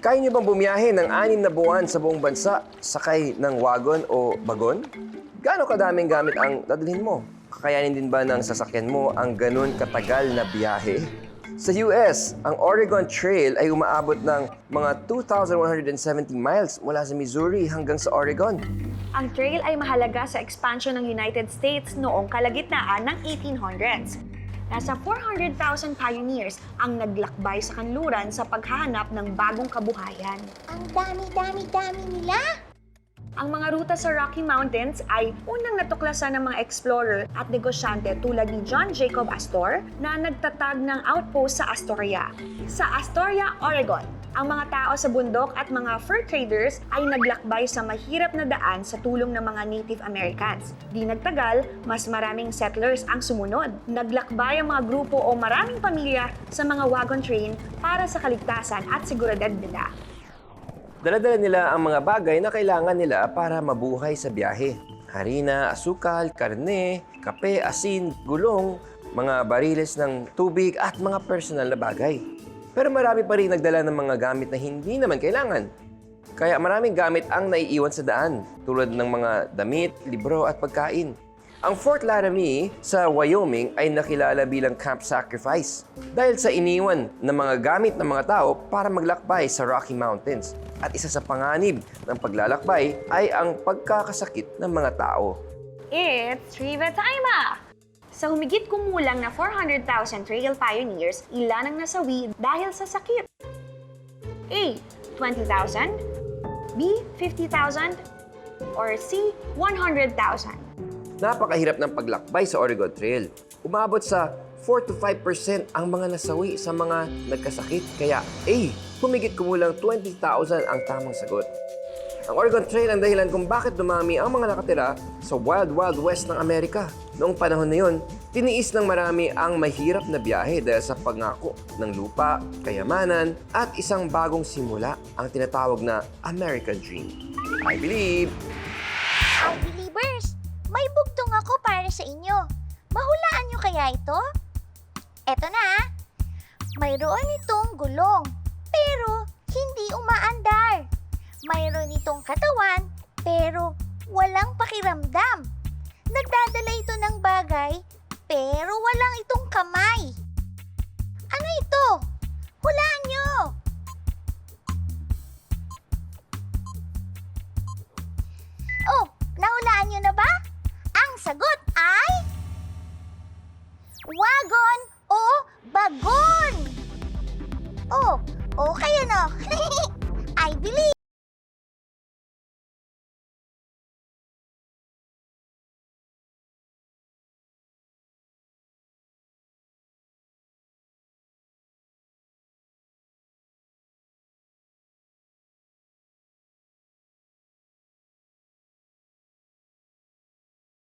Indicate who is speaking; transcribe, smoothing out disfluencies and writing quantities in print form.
Speaker 1: Kaya niyo bang bumiyahe ng 6 na buwan sa buong bansa sakay ng wagon o bagon? Gaano kadaming gamit ang dadalhin mo? Kakayanin din ba ng sasakyan mo ang ganun katagal na biyahe? Sa US, ang Oregon Trail ay umaabot ng mga 2,170 miles mula sa Missouri hanggang sa Oregon.
Speaker 2: Ang trail ay mahalaga sa expansion ng United States noong kalagitnaan ng 1800s. Nasa 400,000 pioneers ang naglakbay sa kanluran sa paghahanap ng bagong kabuhayan.
Speaker 3: Ang dami-dami-dami nila!
Speaker 2: Ang mga ruta sa Rocky Mountains ay unang natuklasan ng mga explorer at negosyante tulad ni John Jacob Astor na nagtatag ng outpost sa Astoria. Sa Astoria, Oregon, ang mga tao sa bundok at mga fur traders ay naglakbay sa mahirap na daan sa tulong ng mga Native Americans. Di nagtagal, mas maraming settlers ang sumunod. Naglakbay ang mga grupo o maraming pamilya sa mga wagon train para sa kaligtasan at seguridad nila.
Speaker 1: Dala-dala nila ang mga bagay na kailangan nila para mabuhay sa biyahe. Harina, asukal, karne, kape, asin, gulong, mga bariles ng tubig at mga personal na bagay. Pero marami pa rin nagdala ng mga gamit na hindi naman kailangan. Kaya maraming gamit ang naiiwan sa daan, tulad ng mga damit, libro at pagkain. Ang Fort Laramie sa Wyoming ay nakilala bilang Camp Sacrifice dahil sa iniwan ng mga gamit ng mga tao para maglakbay sa Rocky Mountains. At isa sa panganib ng paglalakbay ay ang pagkakasakit ng mga tao.
Speaker 2: It's Trivia Time! Sa humigit kumulang na 400,000 trail pioneers, ilan ang nasawi dahil sa sakit? A. 20,000 B. 50,000 or C. 100,000?
Speaker 1: Napakahirap ng paglakbay sa Oregon Trail. Umabot sa 4 to 5% ang mga nasawi sa mga nagkasakit. Kaya A, humigit kumulang 20,000 ang tamang sagot. Ang Oregon Trail ang dahilan kung bakit dumami ang mga nakatira sa Wild Wild West ng Amerika. Noong panahon na yun, tiniis ng marami ang mahirap na biyahe dahil sa pangako ng lupa, kayamanan, at isang bagong simula, ang tinatawag na American Dream. I believe!
Speaker 3: Believers, may bugtong ako para sa inyo. Mahulaan nyo kaya ito? Eto na. Mayroon itong gulong, pero hindi umaandar. Mayroon itong katawan, pero walang pakiramdam. Nagdadala ito ng bagay, pero walang itong kamay. Ano ito? Hulaan nyo! Oh, nahulaan nyo na ba? Ang sagot ay... wagon o bagon! Oh, kayo no?